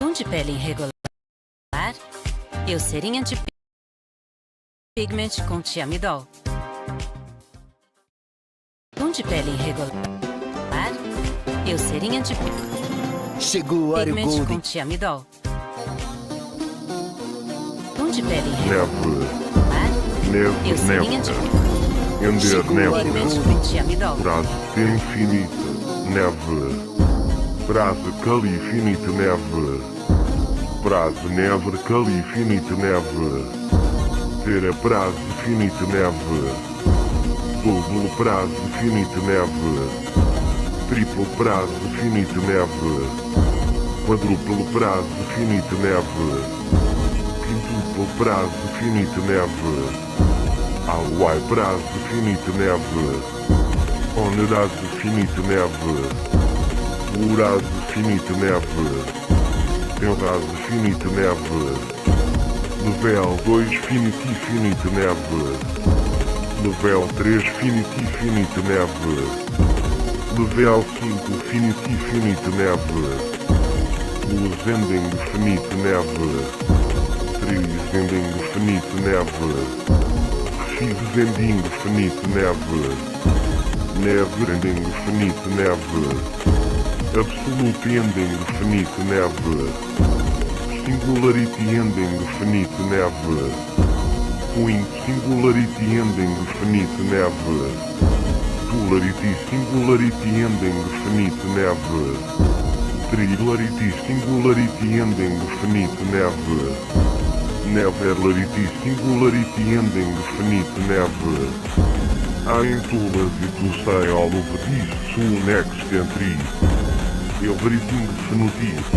Tom de pele irregular, Eucerin antipigment com tiamidol. Tom de pele irregular, Eucerin Chegou o Oreo antipigment com Golden. tiamidol. Tom de pele irregular, Neve, Eucerin neve, antipigment ender, neve, com tiamidol. prazo de infinito, neve, prazo cali infinito, neve, prazo neve, cali infinito, neve, ter prazo infinito, neve, duplo prazo infinito, neve, triplo prazo infinito, neve, quadruplo prazo infinito, neve, quintuplo prazo infinito, neve, Hawaii prazo infinito, neve, onerazo infinito, neve, plurazo infinito, neve, tenrazo infinito, neve, level 2 finito infinito, neve, level 3 finito infinito, neve, level 5 finito infinito, neve, os ending finito, neve, 3 ending finito, neve, X ending finito, neve, neve ending finito, neve, absolute ending finito, neve, singularity ending finito, neve, point singularity ending finito, neve, duality singularity ending finito, neve, trilarity singularity ending finito, neve, neverlarity singularity ending finito, neve, aintulas e tu sei all of this soon next entry, everything finitive,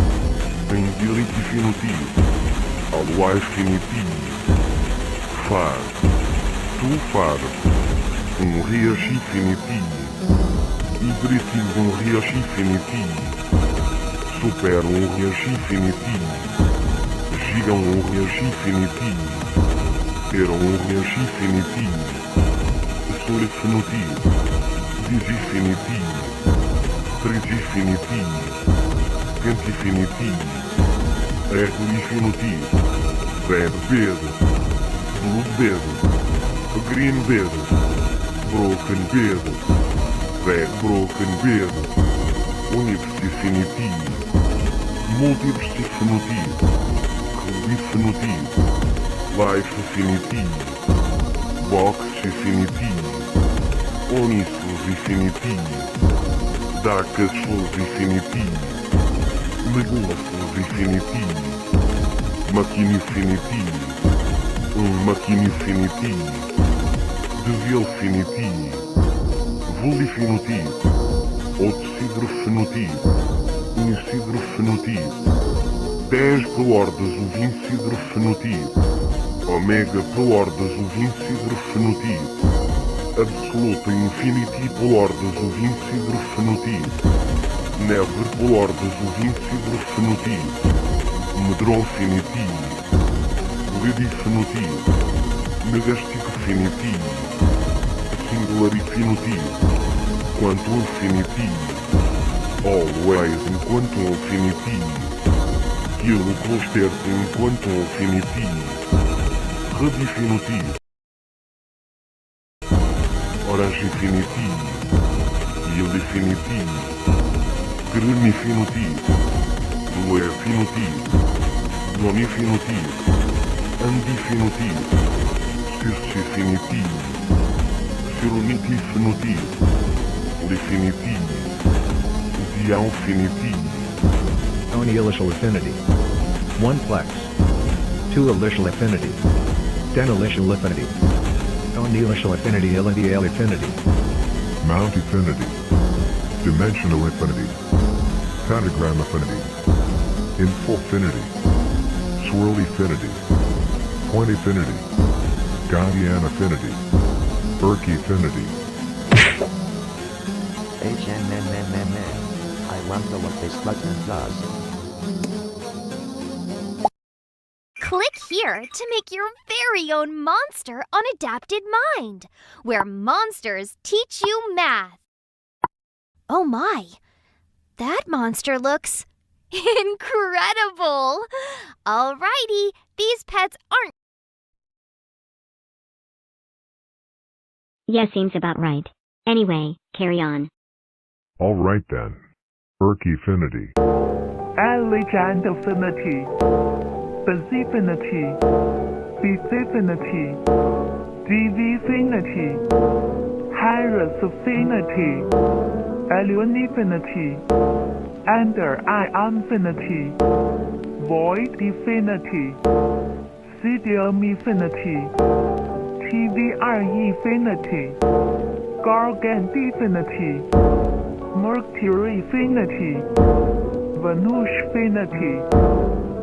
indelity finitive, always finitive, far, tu far, reachi finitive, everything reachi finitive, super reachi finitive, giga reachi finitive, ter reachi finitive, sur finitive, disi finitive, trisi finitive, quente finitive, ego infinitivo, red bed, blue bed, green bed, broken bed, red broken bed, universe infinitivo, multiverse infinitivo, infinitivo, life infinitivo, box infinitivo, onissos infinitivo, dacassos infinitivo, megulafos infinitivo, máquina infinitivo, máquina infinitivo, devil infinitivo, volifinitivo, outsidro finitivo, insidro finitivo, 10 pelordas o vincidro fenotipo, omega pelordas o vincidro fenotipo, absoluta infinity pelordas o vincidro fenotipo, never pelordas o vincidro fenotipo, medron finitivo, lidi fenotipo, negastico finitivo, singular infinitivo, quantum infinitivo, always enquanto infinitivo, Quilo consterto enquanto infinitivo, redifinitivo, orange infinitivo, yield infinitivo, green infinitivo, blue infinitivo, non infinitivo, and infinitivo, circe infinitivo, cironite infinitivo, definitivo, dião infinitivo, Onielicial affinity. 1 plex. 2 alicial affinity. Denalicial affinity. Onielicial affinity. LDL affinity. mount affinity, dimensional affinity, pentagram affinity, info affinity, swirl affinity, point affinity, Gaussian affinity, Berkey affinity. I wonder what this button does. Click here to make your very own Monster Unadapted Mind, where monsters teach you math. Oh my, that monster looks Incredible! Alrighty, these pets aren't. Yeah, seems about right. Anyway, carry on. All right then. Erkfinity. Allegiantfinity, Specifinity, Specifinity, Divifinity, Hierosphinity, Alunifinity, Under-Ionfinity, Void-Infinity, Pseudo-Infinity, TVR-Infinity, Gargantinfinity, Mercury-Infinity, Venus-Infinity,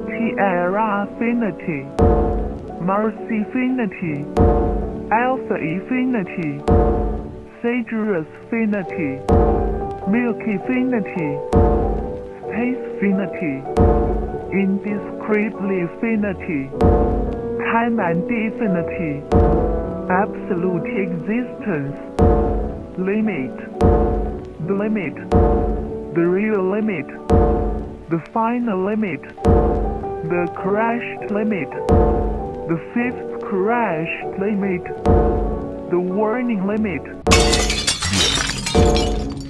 Tierra-Infinity, Mars-Infinity, Alpha-Infinity, Sagittarius-Infinity, Milky-Infinity, Space-Infinity, Indescribably-Infinity, Time and Infinity, Absolute Existence, Limit, the limit, the real limit, the final limit, the crashed limit, the fifth crashed limit, the warning limit.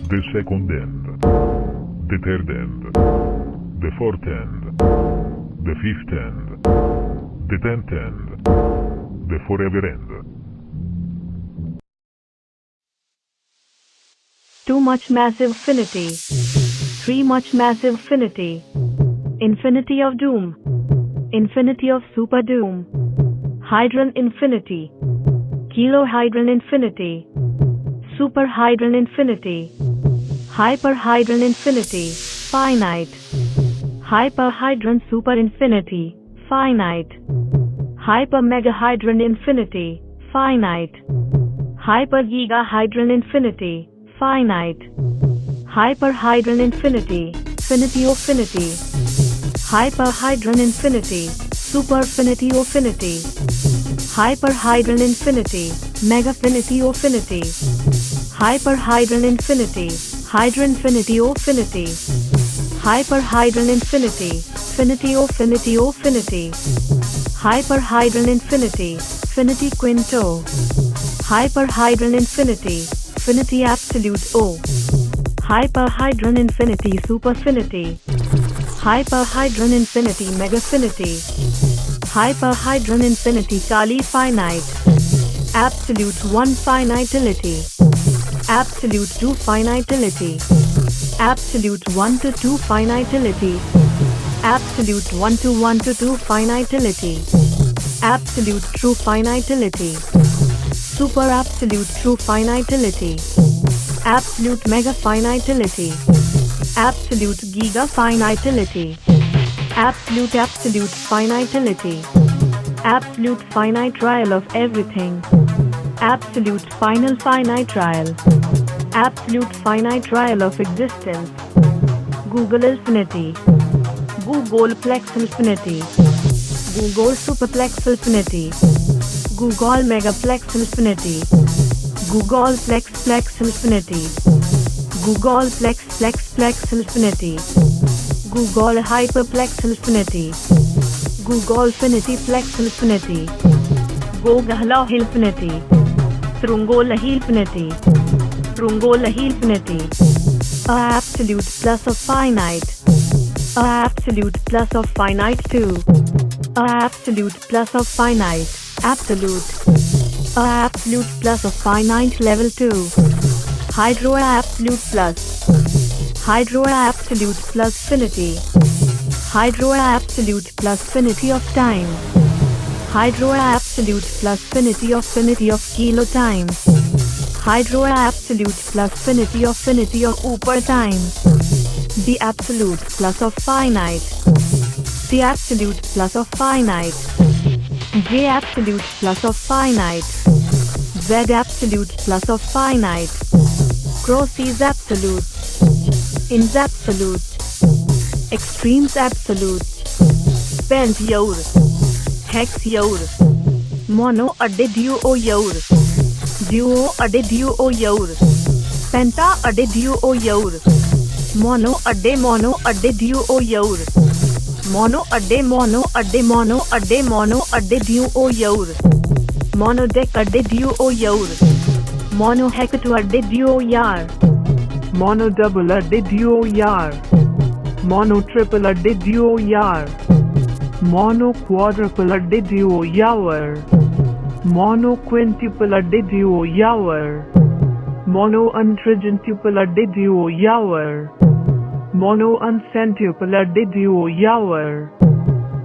The second end. The third end. The fourth end. The fifth end. The 10th end. The forever end. Too much massive finity. 3 much massive finity. Infinity of doom. Infinity of super doom. Hydron infinity. Kilohydron infinity. Superhydron infinity. Hyperhydron infinity. Finite. Hyperhydron super infinity. Finite. Hypermegahydron infinity. Finite. Hypergigahydron infinity. Finite. Hyperhydron infinity. Finity-ofinity. Hyperhydron infinity. Superfinity-ofinity. Hyperhydron infinity. Megafinity-ofinity. Hyperhydron infinity. Hydroinfinity-ofinity. Hyperhydron infinity. Finity-ofinity-ofinity. Hyperhydron infinity. Finity quinto. Hyperhydron infinity. Finity absolute O. Hyperhydron infinity superfinity. Hyperhydron infinity megafinity. Hyperhydron infinity Kali finite. Absolute 1 finitility. Absolute 2 finitility. Absolute 1 to 2 finitility. Absolute 1 to 1 to 2 finitility. Absolute true finitility. Super absolute true finitility. Absolute mega finitility. Absolute giga finitility. Absolute finitility. Absolute finite trial of everything. Absolute final finite trial. Absolute finite trial of existence. Google infinity. Google plex infinity. Google superplex infinity. Google megaplex infinity. Google plex infinity. Google plex infinity. Google hyperplex infinity. Google finity-plex infinity. Gogahla infinity. Trungola infinity. Trungola infinity. A absolute plus of finite. A absolute plus of finite too. A absolute plus of finite. Absolute. A absolute plus of finite level 2. Hydro absolute plus. Hydro absolute plus finity. Hydro absolute plus finity of time. Hydro absolute plus finity of kilo time. Hydro absolute plus finity of upper time. The absolute plus of finite. The absolute plus of finite. J absolute plus of finite. Z absolute plus of finite. Cross is absolute. Ins absolute. Extremes absolute. Pent yaur. Hex yaur. Mono adde duo yaur. Duo adde duo yaur. Penta adde duo yaur. mono adde duo yaur, mono adde duo yaur, mono deck adde duo yaur, mono hecto adde duo yar, mono double adde duo yar, mono triple adde duo yar, mono quadruple adde duo yaur, mono quintuple adde duo yaur, mono untrigentuple adde duo yaur, mono uncentuple adde duo yaur,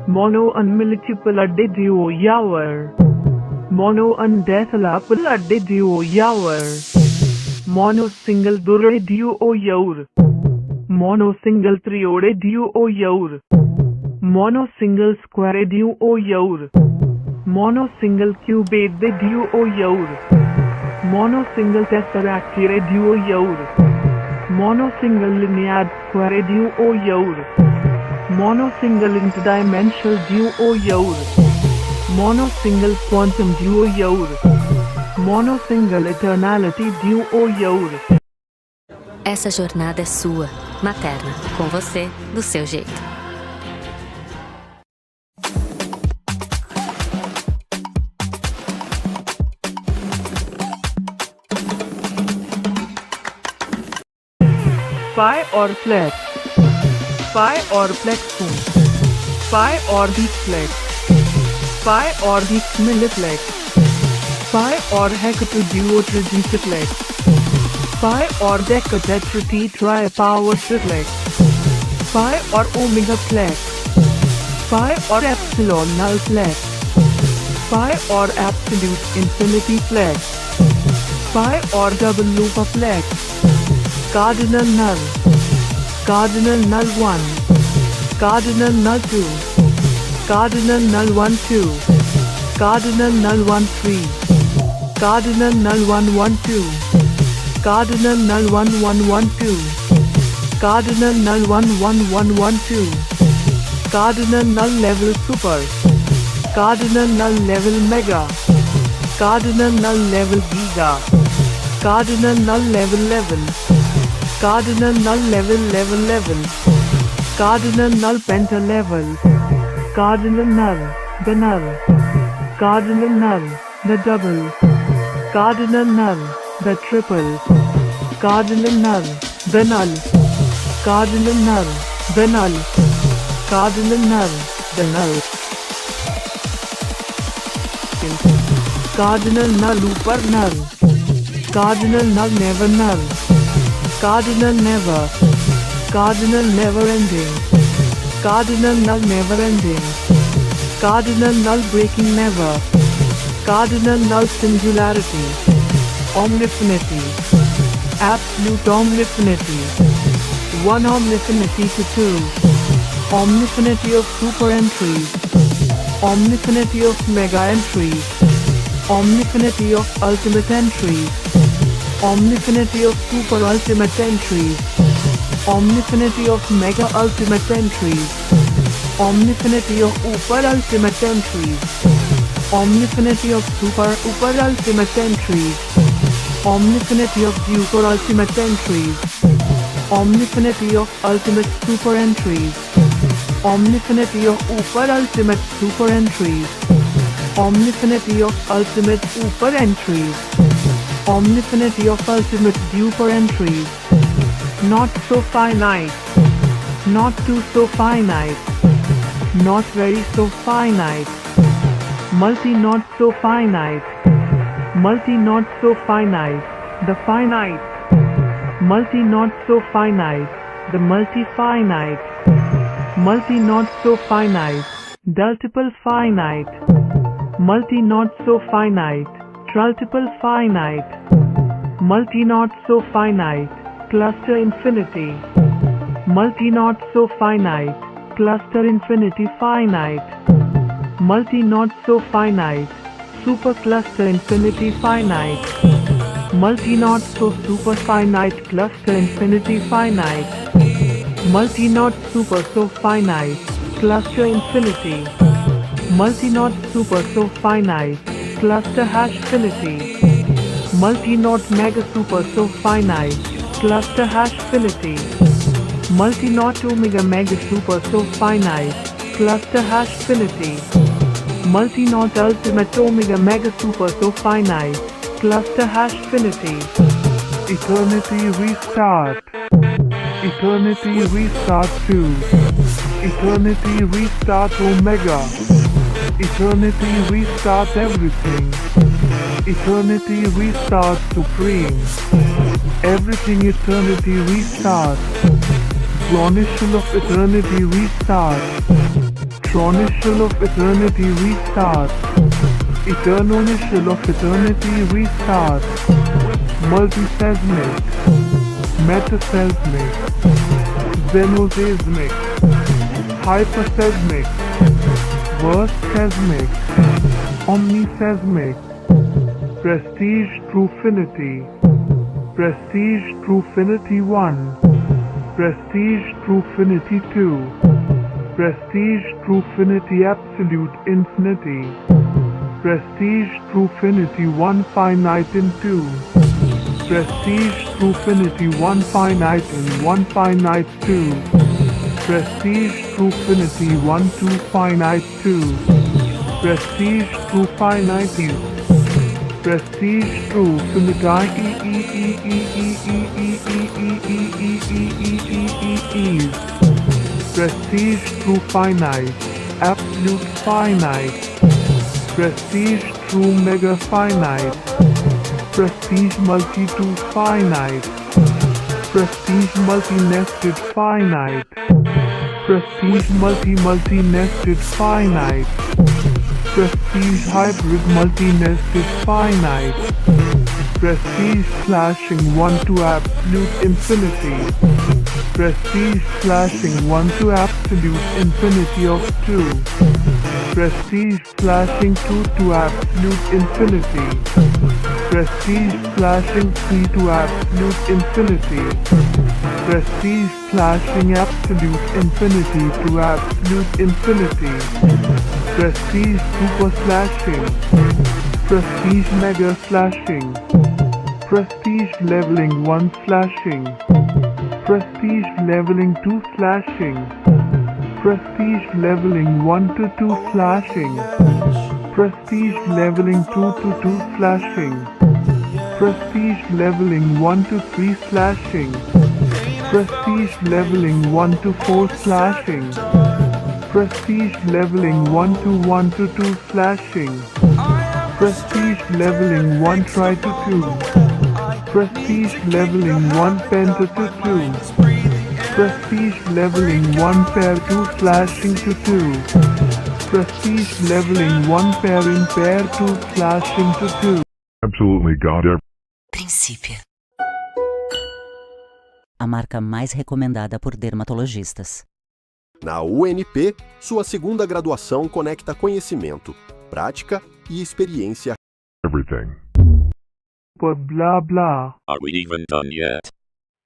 mono unmilituple adde duo yaur, mono undecilable adde duo yaur, mono single dure duo yaur, mono single triode duo yaur, mono single square duo yaur, mono single cubed duo yaur, mono single tesseractile duo yaur, mono single linear square duo yaur, mono single interdimensional duo yaur, mono single quantum duo yaur, mono single eternality duo yaur. Essa jornada é sua, materna, com você, do seu jeito. Pi or plex, pi or plexum, pi or deplex, pi or decmilliplex, pi or hecatoduotrigentiplex, pi or decatetratetrapower triplex, pi or omegaplex, pi or epsilon nullplex, pi or absolute infinityplex, pi or double loopaplex, cardinal null 1, cardinal null 2, cardinal null 1 2, cardinal null 1 3, cardinal null 1 1 2, cardinal null 1 1 1 2, cardinal null 1 1 1 1 2, cardinal null level super, cardinal null level mega, cardinal null level giga, cardinal null level, cardinal null level, cardinal null penta level, cardinal null, the null, cardinal null, the double, cardinal null, the triple, cardinal null, the null, cardinal null, the null, cardinal null, the null, cardinal null upar null, cardinal null never null, cardinal never, cardinal never ending, cardinal null never ending, cardinal null breaking never, cardinal null singularity, omnifinity, absolute omnifinity, 1 omnifinity to 2, omnifinity of super entries, omnifinity of mega entries, omnifinity of ultimate entries, omnifinity of super ultimate entries, omnifinity of mega ultimate entries, omnifinity of upper ultimate entries, omnifinity of super ultimate entries, omnifinity of super ultimate entries, omnifinity of ultimate super entries, omnifinity of upper ultimate super entries, omnifinity of ultimate upper entries, omnifinity of ultimate duper entries, not so finite, not too so finite, not very so finite, multi not so finite, multi not so finite, the finite, multi not so finite, the multi-finite, multi not so finite, multiple finite, multi not so finite, multiple finite, multi not so finite, cluster infinity, multi not so finite, cluster infinity finite, multi not so finite, supercluster infinity finite, multi not so super finite cluster infinity finite, multi not super so finite cluster infinity, multi not super so finite cluster hash finity, multi not mega super so finite cluster hash finity, Multi-not omega mega super so finite. Cluster hash finity. Multi-not ultimate omega mega super so finite. Cluster hash finity. Eternity restart. Eternity restart 2. Eternity restart omega. Eternity restart everything. Eternity restart supreme. Everything eternity restart. Chronicle of eternity restart. Chronicle of eternity restart. Eternonicle of eternity restart. Multiseismic. Metaseismic. Xenoseismic. Hyperseismic. Verse seismic. Omniseismic. Prestige Truefinity. Prestige Truefinity 1. Prestige Truefinity 2. Prestige Truefinity Absolute Infinity. Prestige Truefinity 1 Finite in 2. Prestige Truefinity 1 Finite in 1 Finite 2. Prestige Truefinity 1 2 Finite 2. Prestige True Finite. Prestige Truefinity Prestige True Finite. Absolute Finite. Prestige True Mega Finite. Prestige Multi 2 Finite. Prestige Multi-Nested Finite. Prestige Multi-Nested Finite. Prestige Hybrid Multi-Nested Finite. Prestige Slashing 1 to Absolute Infinity. Prestige Slashing 1 to Absolute Infinity of 2. Prestige Slashing 2 to Absolute Infinity. Prestige Slashing 3 to Absolute Infinity. Prestige Slashing Absolute Infinity to Absolute Infinity. Prestige Super Slashing. Prestige Mega Slashing. Prestige Leveling 1 Slashing. Prestige Leveling 2 Slashing. Prestige Leveling 1 to 2 Slashing. Prestige Leveling 2 to 2 Slashing. Prestige Leveling 1 to 3 Slashing. Prestige Leveling 1 to 4 Slashing. Prestige Leveling 1 to 1 to 2 Slashing. Prestige Leveling 1 Try to 2. Prestige Leveling 1 Penta to 2. Prestige Leveling 1 Pair 2 Slashing to 2. Prestige Leveling 1 Pair in Pair 2 Slashing to 2. Absolutely got everything. Princípio. A marca mais recomendada por dermatologistas. Na UNP, sua segunda graduação conecta conhecimento, prática e experiência. Everything. But blah blah. Are we even done yet?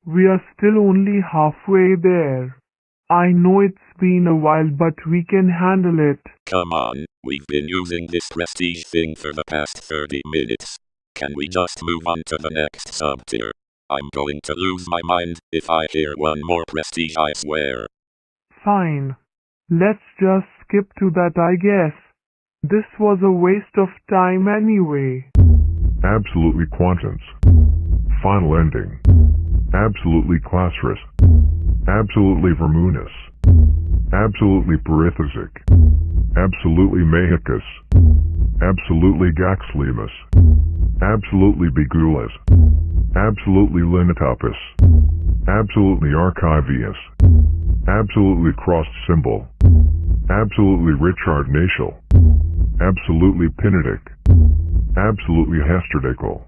We are still only halfway there. I know it's been a while, but we can handle it. Come on, we've been using this prestige thing for the past 30 minutes. Can we just move on to the next sub-tier? I'm going to lose my mind if I hear one more prestige, I swear. Fine. Let's just skip to that, I guess. This was a waste of time anyway. Absolutely quantance. Final ending. Absolutely classrous. Absolutely vermunis. Absolutely perithesic. Absolutely mahicus. Absolutely gaxlemus. Absolutely bigulas. Absolutely linotopus. Absolutely archivius. Absolutely crossed symbol. Absolutely Richard Natial. Absolutely pinitic. Absolutely hesterdical.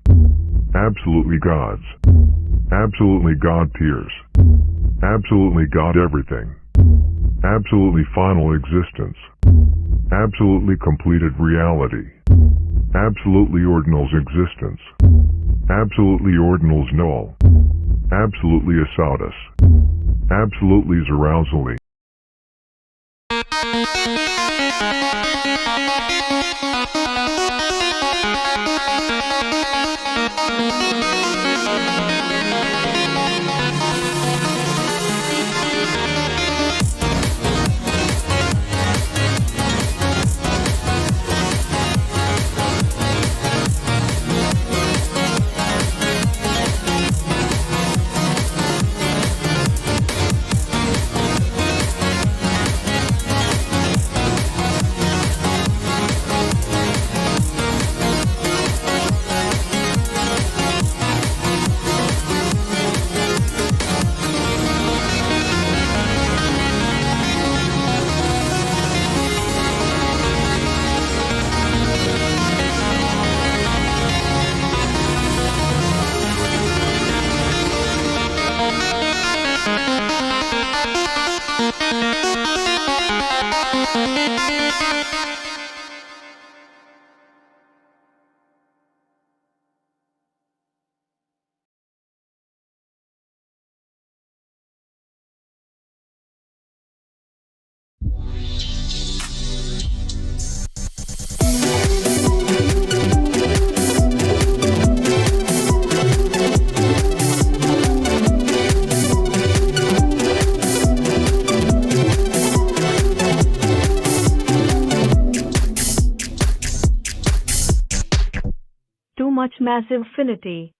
Absolutely gods. Absolutely God tiers. Absolutely God everything. Absolutely final existence. Absolutely completed reality. Absolutely ordinals existence. Absolutely ordinals null. Absolutely asaudus. Absolutely arousally. much massive affinity.